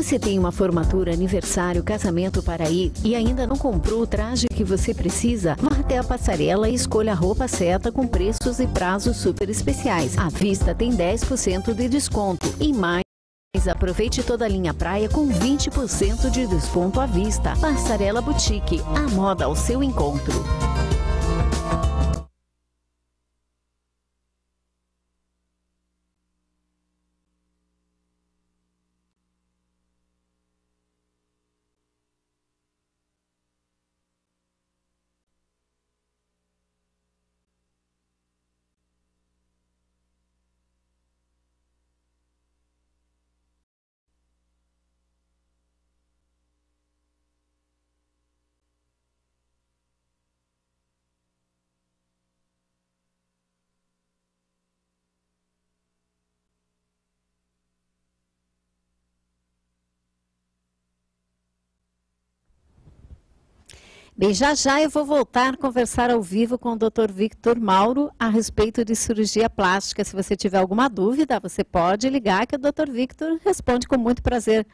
Você tem uma formatura, aniversário, casamento para ir e ainda não comprou o traje que você precisa? Vá até a Passarela e escolha a roupa certa com preços e prazos super especiais. À vista tem 10% de desconto e mais. Aproveite toda a linha praia com 20% de desconto à vista. Passarela Boutique, a moda ao seu encontro. Bem, já eu vou voltar a conversar ao vivo com o Dr. Victor Mauro a respeito de cirurgia plástica. Se você tiver alguma dúvida, você pode ligar que o Dr. Victor responde com muito prazer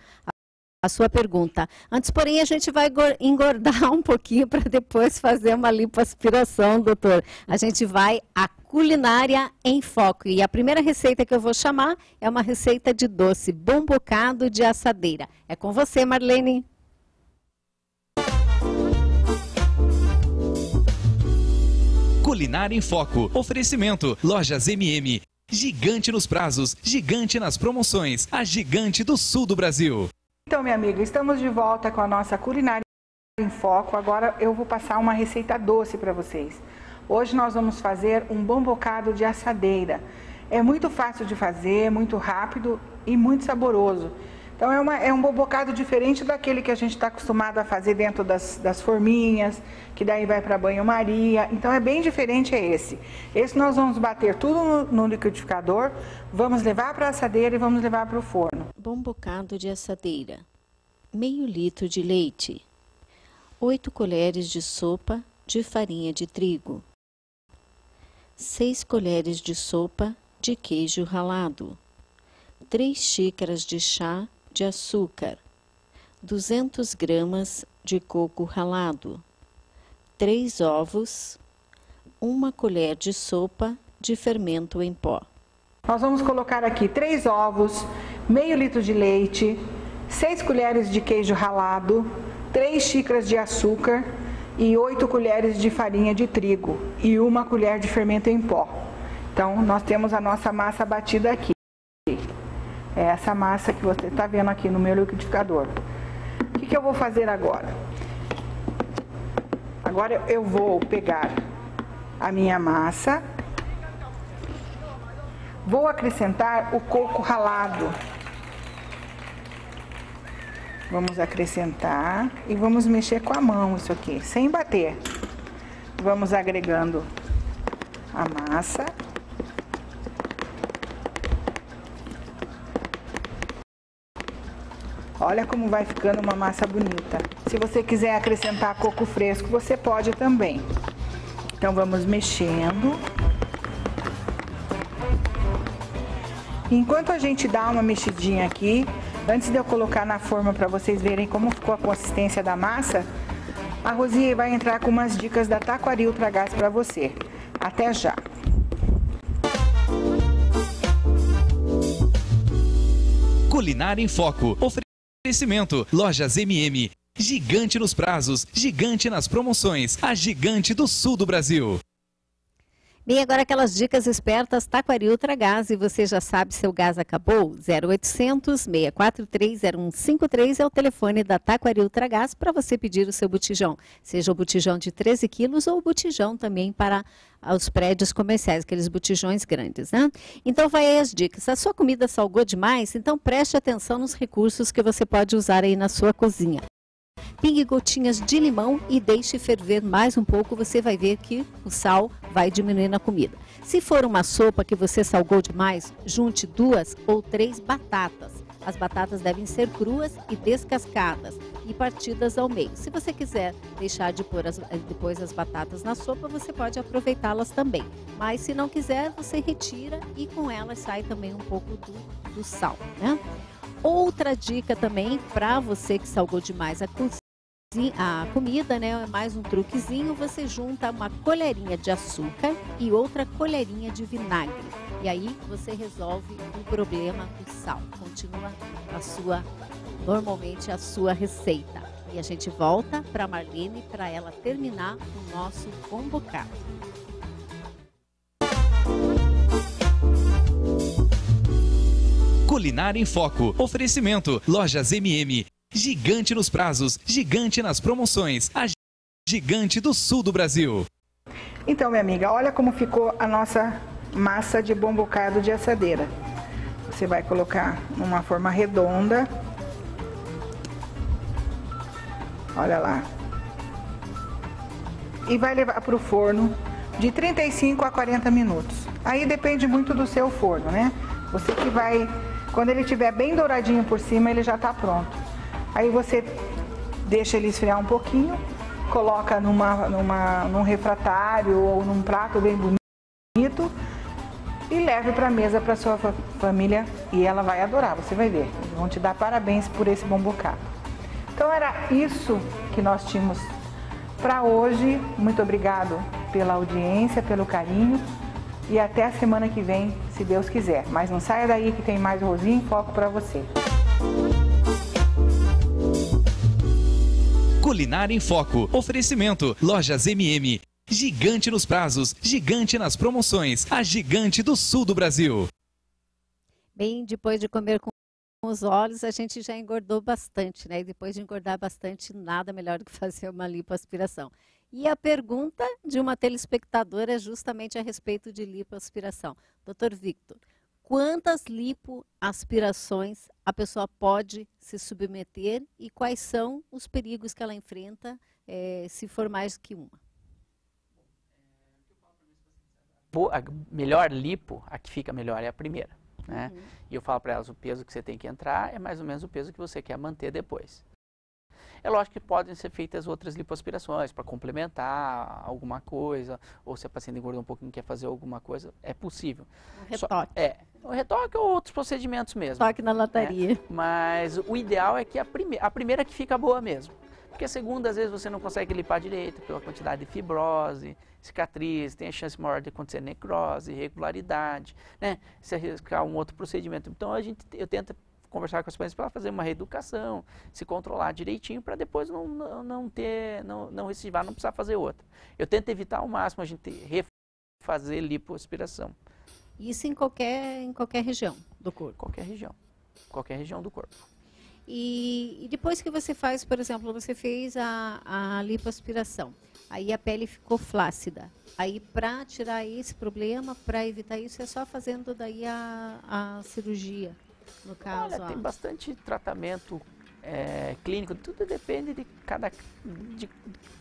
a sua pergunta. Antes, porém, a gente vai engordar um pouquinho para depois fazer uma lipoaspiração, doutor. A gente vai à culinária em foco. E a primeira receita que eu vou chamar é uma receita de doce, bombocado de assadeira. É com você, Marlene. Culinária em Foco. Oferecimento. Lojas MM. Gigante nos prazos, gigante nas promoções. A gigante do sul do Brasil. Então, minha amiga, estamos de volta com a nossa Culinária em Foco. Agora eu vou passar uma receita doce para vocês. Hoje nós vamos fazer um bombocado de assadeira. É muito fácil de fazer, muito rápido e muito saboroso. Então é um bombocado diferente daquele que a gente está acostumado a fazer dentro das forminhas, que daí vai para banho-maria. Então é bem diferente esse. Esse nós vamos bater tudo no liquidificador, vamos levar para a assadeira e vamos levar para o forno. Bombocado de assadeira. Meio litro de leite. 8 colheres de sopa de farinha de trigo. 6 colheres de sopa de queijo ralado. 3 xícaras de chá de açúcar, 200 gramas de coco ralado, 3 ovos, 1 colher de sopa de fermento em pó. Nós vamos colocar aqui 3 ovos, meio litro de leite, 6 colheres de queijo ralado, 3 xícaras de açúcar e 8 colheres de farinha de trigo e 1 colher de fermento em pó. Então, nós temos a nossa massa batida aqui. É essa massa que você está vendo aqui no meu liquidificador. O que eu vou fazer agora? Agora eu vou pegar a minha massa, vou acrescentar o coco ralado. Vamos acrescentar e vamos mexer com a mão isso aqui, sem bater. Vamos agregando a massa. Olha como vai ficando uma massa bonita. Se você quiser acrescentar coco fresco, você pode também. Então vamos mexendo. Enquanto a gente dá uma mexidinha aqui, antes de eu colocar na forma para vocês verem como ficou a consistência da massa, a Rosi vai entrar com umas dicas da Taquari Ultragás para você. Até já! Culinária em Foco. Oferecimento. Lojas MM. Gigante nos prazos, gigante nas promoções. A gigante do sul do Brasil. Bem, agora aquelas dicas espertas, Taquari Ultragás, e você já sabe, seu gás acabou? 0800 643 0153 é o telefone da Taquari Ultragás para você pedir o seu botijão. Seja o botijão de 13 quilos ou o botijão também para os prédios comerciais, aqueles botijões grandes, né? Então vai aí as dicas. A sua comida salgou demais? Então preste atenção nos recursos que você pode usar aí na sua cozinha. Pingue gotinhas de limão e deixe ferver mais um pouco, você vai ver que o sal vai diminuir na comida. Se for uma sopa que você salgou demais, junte 2 ou 3 batatas. As batatas devem ser cruas e descascadas e partidas ao meio. Se você quiser deixar de pôr depois as batatas na sopa, você pode aproveitá-las também. Mas se não quiser, você retira e com elas sai também um pouco do sal, né? Outra dica também para você que salgou demais a comida, né? Mais um truquezinho, você junta uma colherinha de açúcar e outra colherinha de vinagre. E aí você resolve o problema do sal. Continua normalmente a sua receita. E a gente volta para Marlene para ela terminar o nosso bom bocado. Culinária em Foco. Oferecimento. Lojas MM. Gigante nos prazos, gigante nas promoções. A gigante do sul do Brasil. Então, minha amiga, olha como ficou a nossa massa de bom bocado de assadeira. Você vai colocar numa forma redonda. Olha lá. E vai levar para o forno de 35 a 40 minutos. Aí depende muito do seu forno, né? Você que vai... Quando ele estiver bem douradinho por cima, ele já está pronto. Aí você deixa ele esfriar um pouquinho, coloca num refratário ou num prato bem bonito e leve para a mesa para sua família e ela vai adorar, você vai ver. Eles vão te dar parabéns por esse bom bocado. Então era isso que nós tínhamos para hoje. Muito obrigado pela audiência, pelo carinho e até a semana que vem, se Deus quiser. Mas não saia daí que tem mais Rosinha em Foco para você. Culinária em Foco. Oferecimento. Lojas MM. Gigante nos prazos, gigante nas promoções. A gigante do sul do Brasil. Bem, depois de comer com os olhos, a gente já engordou bastante, né? E depois de engordar bastante, nada melhor do que fazer uma lipoaspiração. E a pergunta de uma telespectadora é justamente a respeito de lipoaspiração. Dr. Victor, quantas lipoaspirações a pessoa pode se submeter e quais são os perigos que ela enfrenta se for mais que uma? A melhor lipo, a que fica melhor é a primeira, né? E eu falo para elas, o peso que você tem que entrar é mais ou menos o peso que você quer manter depois. É lógico que podem ser feitas outras lipoaspirações para complementar alguma coisa, ou se a paciente engordou um pouquinho e quer fazer alguma coisa, é possível. Um retoque. O retoque ou outros procedimentos mesmo. Retoque na lataria. Né? Mas o ideal é que a primeira que fica boa mesmo. Porque a segunda, às vezes, você não consegue lipar direito pela quantidade de fibrose, cicatriz, tem a chance maior de acontecer necrose, irregularidade, né? Se arriscar um outro procedimento. Então, eu tento conversar com as pacientes para fazer uma reeducação, se controlar direitinho, para depois não recidivar, não precisar fazer outra. Eu tento evitar ao máximo a gente refazer lipoaspiração. Isso em qualquer região do corpo? Qualquer região do corpo. E depois que você faz, por exemplo, você fez a lipoaspiração, aí a pele ficou flácida. Aí para tirar esse problema, para evitar isso, é só fazendo daí a cirurgia, no caso. Olha, tem bastante tratamento clínico, tudo depende de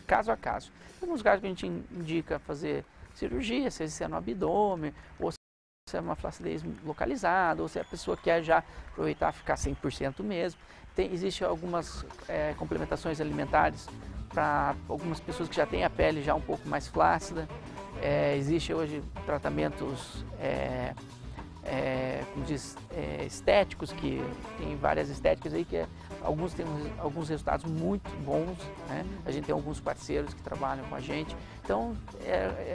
caso a caso. Em alguns casos que a gente indica fazer cirurgia, seja no abdômen, ou se é uma flacidez localizada, ou se a pessoa quer já aproveitar ficar 100% mesmo. Existem algumas complementações alimentares para algumas pessoas que já têm a pele já um pouco mais flácida. Existem hoje tratamentos como diz, estéticos, que tem várias estéticas aí, que alguns têm alguns resultados muito bons, né? A gente tem alguns parceiros que trabalham com a gente. Então,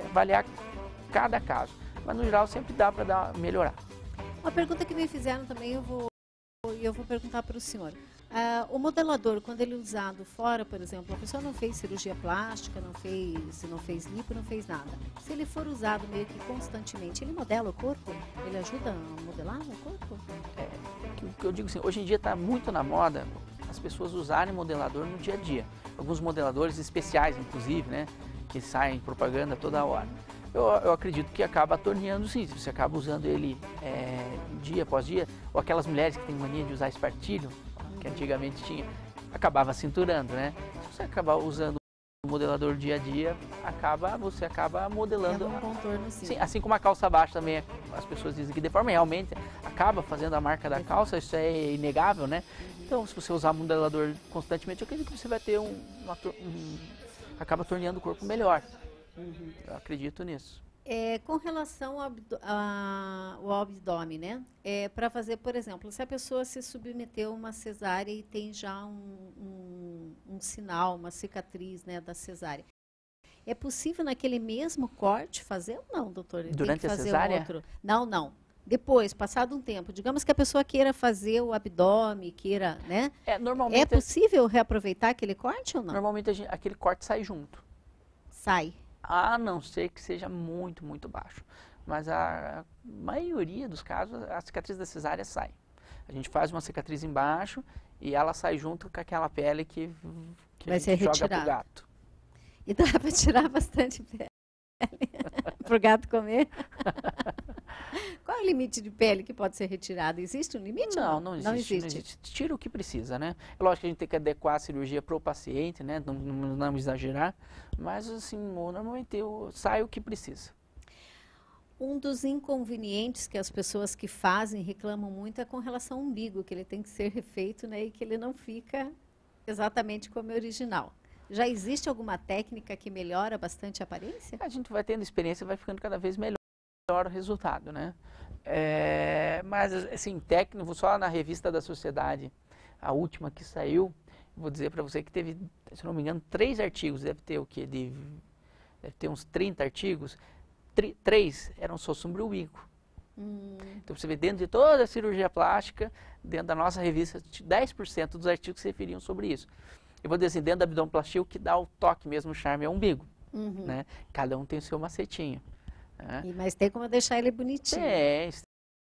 avaliar cada caso. Mas no geral sempre dá para melhorar. Uma pergunta que me fizeram também, eu vou perguntar para o senhor. O modelador, quando ele é usado fora, por exemplo, a pessoa não fez cirurgia plástica, não fez lipo, não fez nada. Se ele for usado meio que constantemente, ele modela o corpo? Ele ajuda a modelar o corpo? O que eu digo assim, hoje em dia está muito na moda as pessoas usarem modelador no dia a dia. Alguns modeladores especiais, inclusive, né, que saem em propaganda toda hora. Eu acredito que acaba torneando sim, você acaba usando ele dia após dia, ou aquelas mulheres que têm mania de usar espartilho, que antigamente tinha, acabava cinturando, né? Se você acabar usando o modelador dia a dia, você acaba modelando. Um contorno, sim. Sim, assim como a calça baixa também, as pessoas dizem que deforma, realmente acaba fazendo a marca da calça, isso é inegável, né? Então, se você usar modelador constantemente, eu acredito que você vai ter acaba torneando o corpo melhor. Eu acredito nisso. Com relação ao abdômen, né? Para fazer, por exemplo, se a pessoa se submeteu a uma cesárea e tem já um sinal, uma cicatriz, né, da cesárea, é possível naquele mesmo corte fazer ou não, doutor? Durante a cesárea? Não. Depois, passado um tempo, digamos que a pessoa queira fazer o abdômen, queira, né? Normalmente, é possível reaproveitar aquele corte ou não? Normalmente aquele corte sai junto. Sai. A não ser que seja muito, muito baixo. Mas a maioria dos casos, a cicatriz da cesárea sai. A gente faz uma cicatriz embaixo e ela sai junto com aquela pele que vai a gente ser joga pro gato. E dá para tirar bastante pele pro gato comer? Qual é o limite de pele que pode ser retirado? Existe um limite? Não existe. Tira o que precisa, né? É lógico que a gente tem que adequar a cirurgia para o paciente, né? Não exagerar. Mas, assim, normalmente sai o que precisa. Um dos inconvenientes que as pessoas que fazem reclamam muito é com relação ao umbigo, que ele tem que ser refeito, né? E que ele não fica exatamente como o original. Já existe alguma técnica que melhora bastante a aparência? A gente vai tendo experiência e vai ficando cada vez melhor o resultado, né? Mas, assim, técnico, só na revista da Sociedade, a última que saiu, vou dizer para você que teve, se não me engano, 3 artigos, deve ter o quê? Deve ter uns 30 artigos, 3 eram só sobre o umbigo. Então, você vê, dentro de toda a cirurgia plástica, dentro da nossa revista, 10% dos artigos se referiam sobre isso. Eu vou dizer assim, dentro da abdominoplastia, o que dá o toque mesmo, o charme é o umbigo. Né? Cada um tem o seu macetinho. Mas tem como deixar ele bonitinho.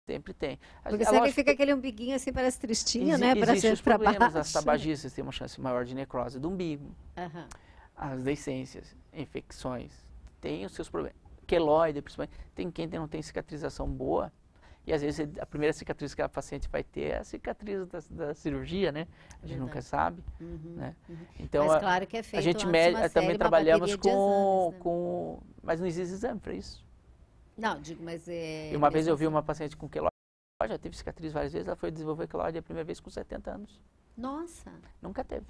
Sempre tem. Porque senão ele fica aquele umbiguinho assim, parece tristinho, né? Existem os problemas, as tabagistas têm uma chance maior de necrose do umbigo. As deiscências, infecções, tem os seus problemas. Queloide, principalmente, tem quem não tem cicatrização boa, e às vezes a primeira cicatriz que a paciente vai ter é a cicatriz da cirurgia, né? A gente nunca sabe, né? Então, mas claro que é feito a gente também trabalhamos com... Mas não existe exame para isso. Não, digo, mas E uma vez eu vi uma paciente com queloide, já teve cicatriz várias vezes, ela foi desenvolver queloide a primeira vez com 70 anos. Nossa! Nunca teve.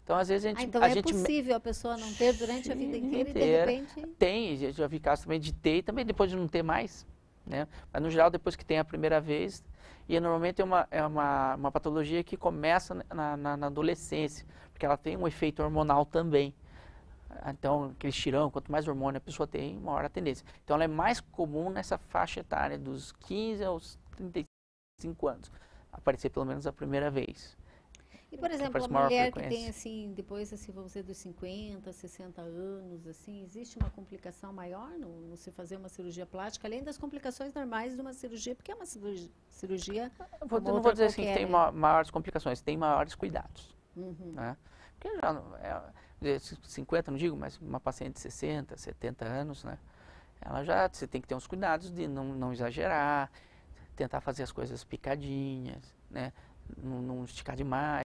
Então, às vezes a gente... Então é possível a pessoa não ter durante a vida inteira e de repente... Tem, já vi casos também de ter e também depois de não ter mais. Né? Mas, no geral, depois que tem a primeira vez, e normalmente é uma patologia que começa na adolescência, porque ela tem um efeito hormonal também. Então, aquele estirão, quanto mais hormônio a pessoa tem, maior a tendência. Então, ela é mais comum nessa faixa etária, dos 15 aos 35 anos, aparecer pelo menos a primeira vez. E, por exemplo, a mulher que tem, assim, depois, assim, vamos dizer, dos 50, 60 anos, assim, existe uma complicação maior no se fazer uma cirurgia plástica, além das complicações normais de uma cirurgia, porque é uma cirurgia... Não vou dizer assim que tem maiores complicações, tem maiores cuidados. Né? Porque já, 50, não digo, mas uma paciente de 60, 70 anos, né? Você tem que ter uns cuidados de não exagerar, tentar fazer as coisas picadinhas, né? Não esticar demais,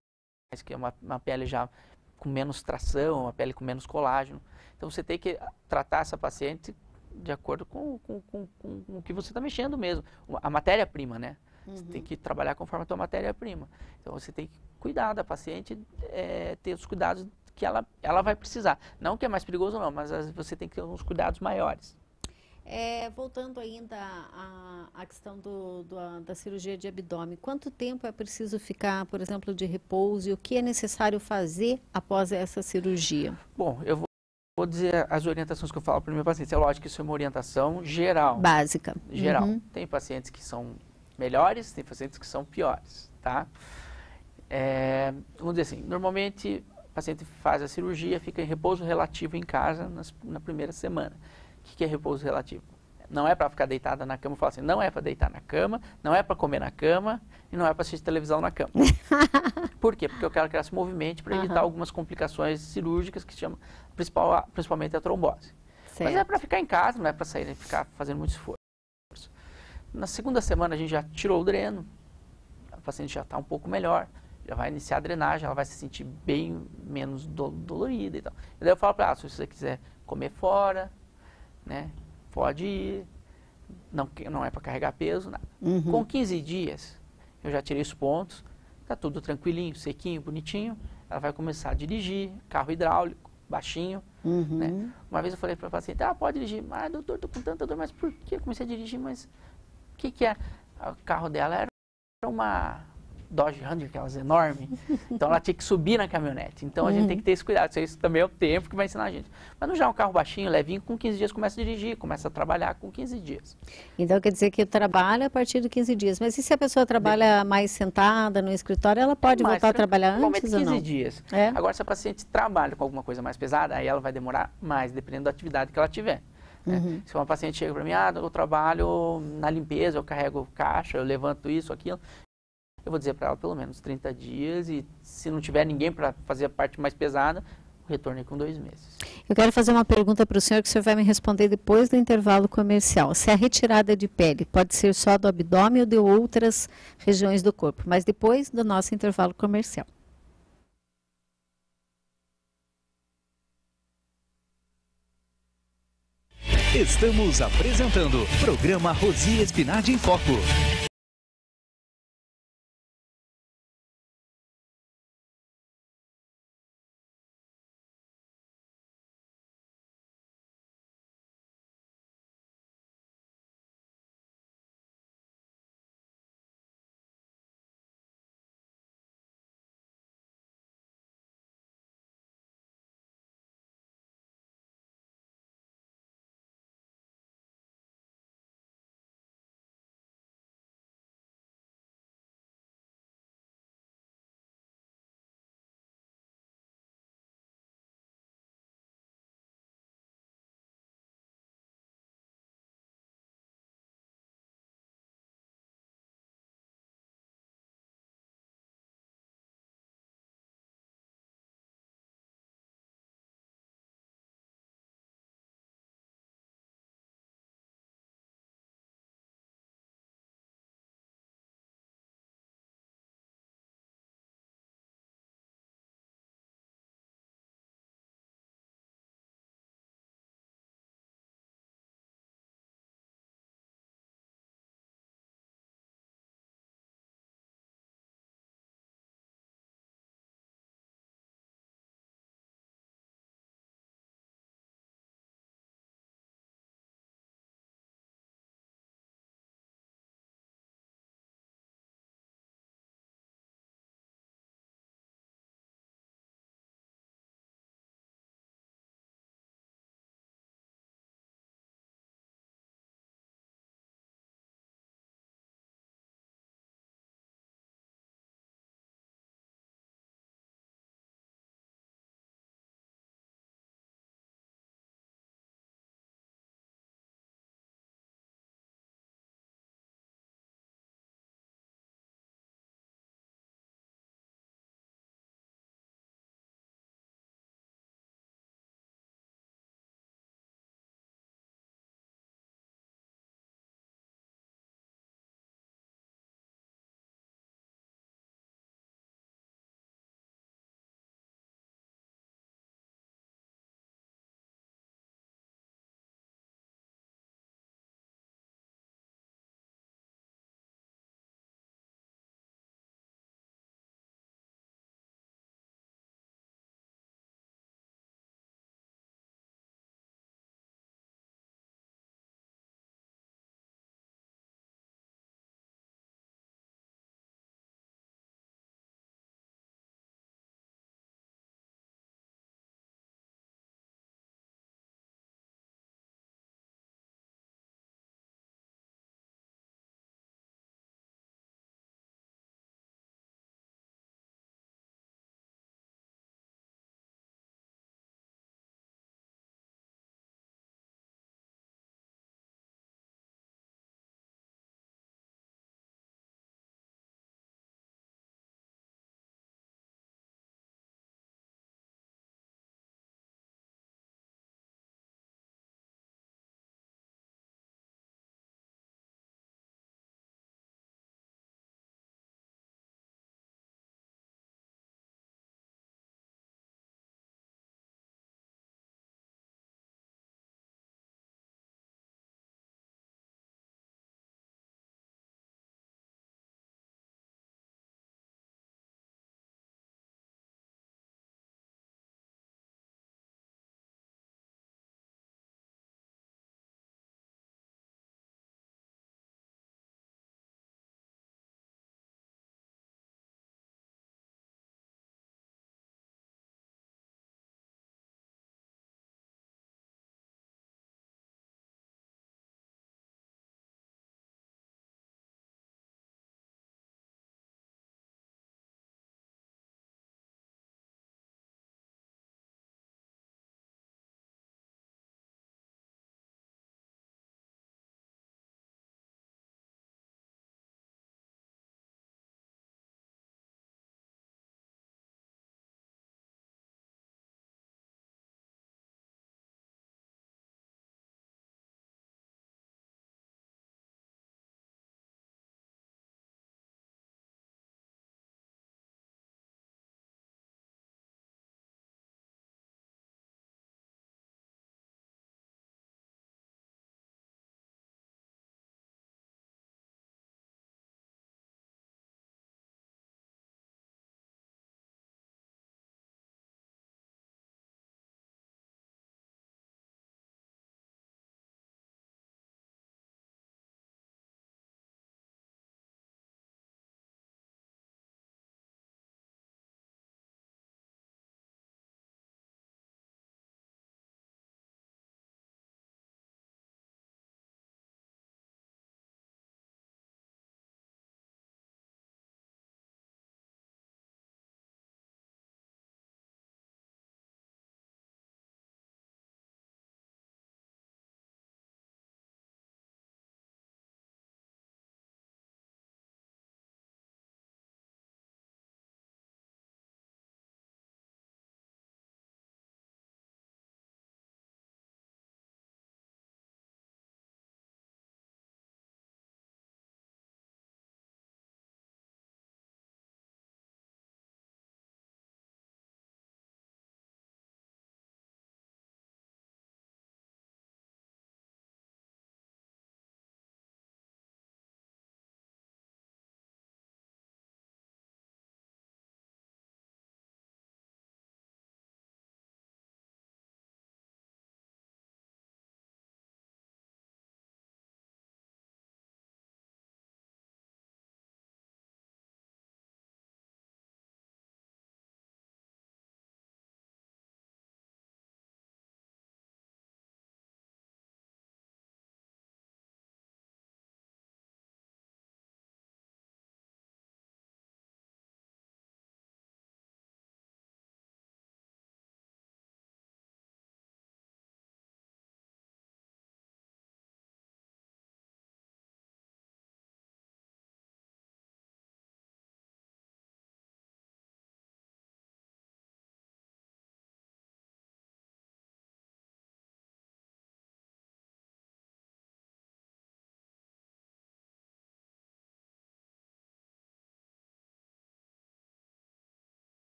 que é uma pele já com menos tração, uma pele com menos colágeno. Então, você tem que tratar essa paciente de acordo com o que você está mexendo mesmo. A matéria-prima, né? Você tem que trabalhar conforme a tua matéria-prima. Então, você tem que cuidar da paciente, ter os cuidados que ela vai precisar. Não que é mais perigoso, não, mas você tem que ter uns cuidados maiores. Voltando ainda à questão da cirurgia de abdômen, quanto tempo é preciso ficar, por exemplo, de repouso e o que é necessário fazer após essa cirurgia? Bom, eu vou dizer as orientações que eu falo para o meu paciente. É lógico que isso é uma orientação geral. Básica. Geral. Tem pacientes que são melhores, tem pacientes que são piores, tá? Vamos dizer assim, normalmente o paciente faz a cirurgia, fica em repouso relativo em casa na primeira semana. O que é repouso relativo? Não é para ficar deitada na cama, eu falo assim, não é para deitar na cama, não é para comer na cama e não é para assistir televisão na cama. Por quê? Porque eu quero que ela se movimente para evitar algumas complicações cirúrgicas que chamam principalmente a trombose. Certo. Mas é para ficar em casa, não é para sair e ficar fazendo muito esforço. Na segunda semana a gente já tirou o dreno, a paciente já está um pouco melhor, já vai iniciar a drenagem, ela vai se sentir bem menos dolorida e tal. E daí eu falo para ela, se você quiser comer fora, né, pode ir, não é para carregar peso, nada. Com 15 dias, eu já tirei os pontos, tá tudo tranquilinho, sequinho, bonitinho, ela vai começar a dirigir, carro hidráulico, baixinho, né? Uma vez eu falei para a paciente, pode dirigir. Doutor, tô com tanta dor, mas por que eu comecei a dirigir? Mas o que é? O carro dela era uma Dodge Ranger, aquelas enormes. Então ela tinha que subir na caminhonete. Então a gente tem que ter esse cuidado. Isso também é o tempo que vai ensinar a gente. Mas no geral, um carro baixinho, levinho, com 15 dias começa a dirigir, começa a trabalhar com 15 dias. Então quer dizer que trabalha a partir de 15 dias. Mas e se a pessoa trabalha mais sentada no escritório, ela pode voltar a trabalhar antes ou não? 15 dias. Agora, se a paciente trabalha com alguma coisa mais pesada, aí ela vai demorar mais, dependendo da atividade que ela tiver. Se uma paciente chega para mim, eu trabalho na limpeza, eu carrego caixa, eu levanto isso, aquilo, eu vou dizer para ela pelo menos 30 dias e se não tiver ninguém para fazer a parte mais pesada, o retorno é com 2 meses. Eu quero fazer uma pergunta para o senhor que o senhor vai me responder depois do intervalo comercial. Se a retirada de pele pode ser só do abdômen ou de outras regiões do corpo, mas depois do nosso intervalo comercial. Estamos apresentando o programa Rosi Espinardi em Foco.